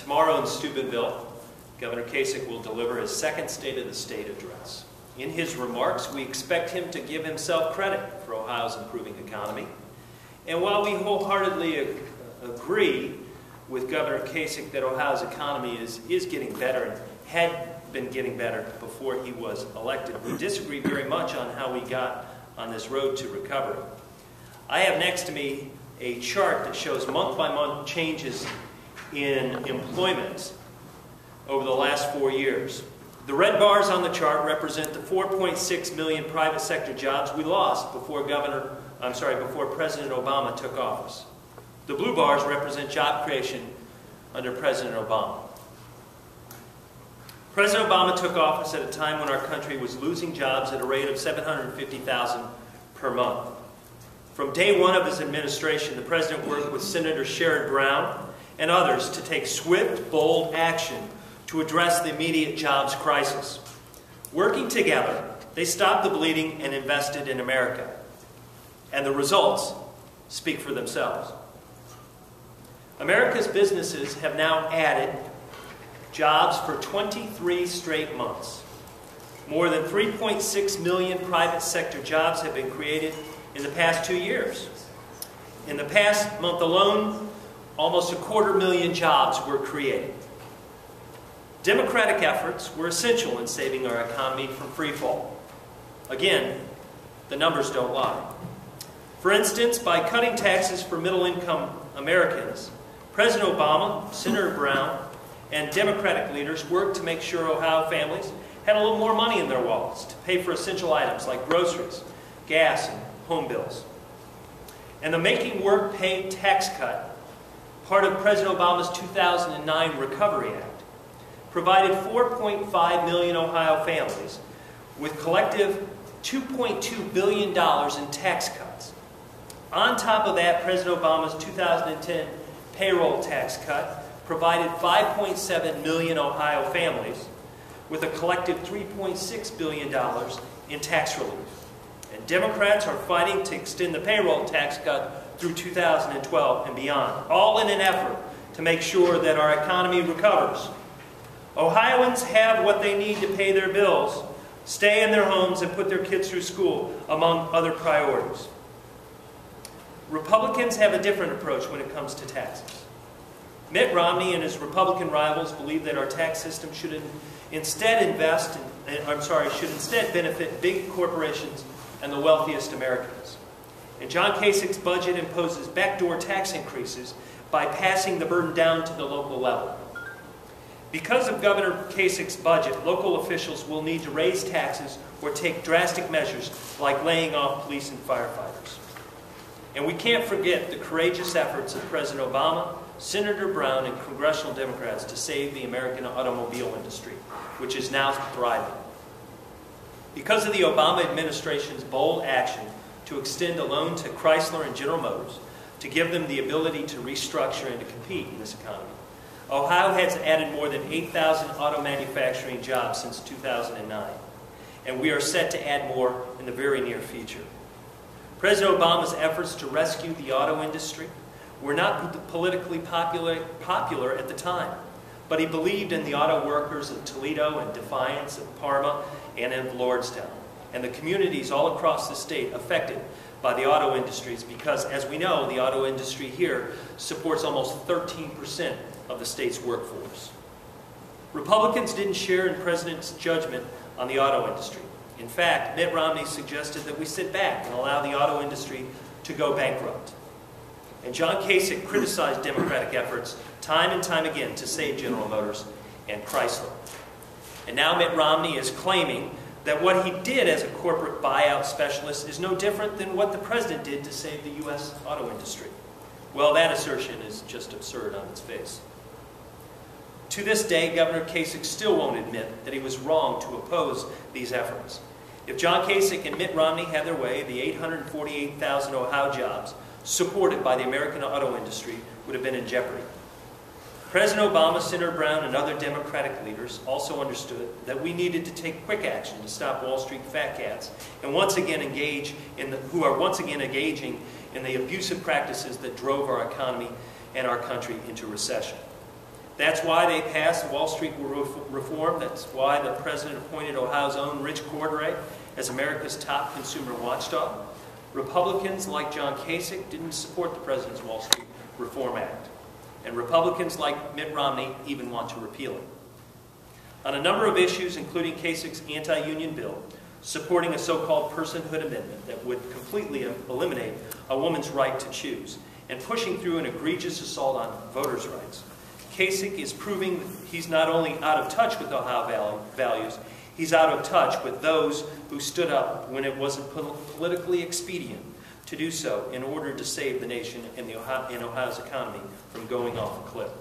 tomorrow in Steubenville, Governor Kasich will deliver his second State of the State address. In his remarks, we expect him to give himself credit for Ohio's improving economy. And while we wholeheartedly agree with Governor Kasich that Ohio's economy is getting better and had been getting better before he was elected, we disagree very much on how we got on this road to recovery. I have next to me a chart that shows month-by-month changes in employment over the last 4 years. The red bars on the chart represent the 4.6 million private sector jobs we lost before President Obama took office. The blue bars represent job creation under President Obama. President Obama took office at a time when our country was losing jobs at a rate of 750,000 per month. From day one of his administration, the President worked with Senator Sherrod Brown and others to take swift, bold action to address the immediate jobs crisis. Working together, they stopped the bleeding and invested in America. And the results speak for themselves. America's businesses have now added jobs for 23 straight months. More than 3.6 million private sector jobs have been created in the past 2 years. In the past month alone, almost 250,000 jobs were created. Democratic efforts were essential in saving our economy from freefall. Again, the numbers don't lie. For instance, by cutting taxes for middle-income Americans, President Obama, Senator Brown, and Democratic leaders worked to make sure Ohio families had a little more money in their wallets to pay for essential items like groceries, gas, and home bills. And the Making Work Pay tax cut, part of President Obama's 2009 Recovery Act, provided 4.5 million Ohio families with collective $2.2 billion in tax cuts. On top of that, President Obama's 2010 payroll tax cut provided 5.7 million Ohio families with a collective $3.6 billion in tax relief. And Democrats are fighting to extend the payroll tax cut through 2012 and beyond, all in an effort to make sure that our economy recovers. Ohioans have what they need to pay their bills, stay in their homes, and put their kids through school, among other priorities. Republicans have a different approach when it comes to taxes. Mitt Romney and his Republican rivals believe that our tax system should instead benefit big corporations and the wealthiest Americans. And John Kasich's budget imposes backdoor tax increases by passing the burden down to the local level. Because of Governor Kasich's budget, local officials will need to raise taxes or take drastic measures like laying off police and firefighters. And we can't forget the courageous efforts of President Obama, Senator Brown, and congressional Democrats to save the American automobile industry, which is now thriving. Because of the Obama administration's bold action to extend a loan to Chrysler and General Motors to give them the ability to restructure and to compete in this economy, Ohio has added more than 8,000 auto manufacturing jobs since 2009, and we are set to add more in the very near future. President Obama's efforts to rescue the auto industry were not politically popular at the time, but he believed in the auto workers of Toledo and Defiance and Parma and in Lordstown, and the communities all across the state affected by the auto industries because, as we know, the auto industry here supports almost 13% of the state's workforce. Republicans didn't share in the President's judgment on the auto industry. In fact, Mitt Romney suggested that we sit back and allow the auto industry to go bankrupt. And John Kasich criticized Democratic efforts time and time again to save General Motors and Chrysler. And now Mitt Romney is claiming that what he did as a corporate buyout specialist is no different than what the President did to save the U.S. auto industry. Well, that assertion is just absurd on its face. To this day, Governor Kasich still won't admit that he was wrong to oppose these efforts. If John Kasich and Mitt Romney had their way, the 848,000 Ohio jobs supported by the American auto industry would have been in jeopardy. President Obama, Senator Brown, and other Democratic leaders also understood that we needed to take quick action to stop Wall Street fat cats and who are once again engaging in the abusive practices that drove our economy and our country into recession. That's why they passed Wall Street reform. That's why the president appointed Ohio's own Rich Cordray as America's top consumer watchdog. Republicans like John Kasich didn't support the president's Wall Street Reform Act. And Republicans like Mitt Romney even want to repeal it. On a number of issues, including Kasich's anti-union bill, supporting a so-called personhood amendment that would completely eliminate a woman's right to choose, and pushing through an egregious assault on voters' rights, Kasich is proving that he's not only out of touch with Ohio values, he's out of touch with those who stood up when it wasn't politically expedient to do so in order to save the nation and Ohio's economy from going off a cliff.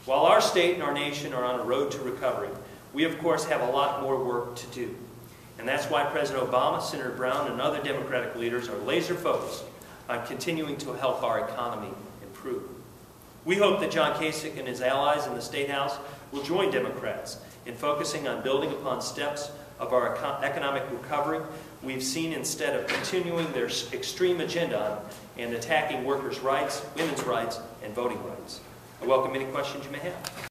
While our state and our nation are on a road to recovery, we of course have a lot more work to do. And that's why President Obama, Senator Brown, and other Democratic leaders are laser focused on continuing to help our economy improve. We hope that John Kasich and his allies in the State House will join Democrats in focusing on building upon steps of our economic recovery we've seen, instead of continuing their extreme agenda and attacking workers' rights, women's rights, and voting rights. I welcome any questions you may have.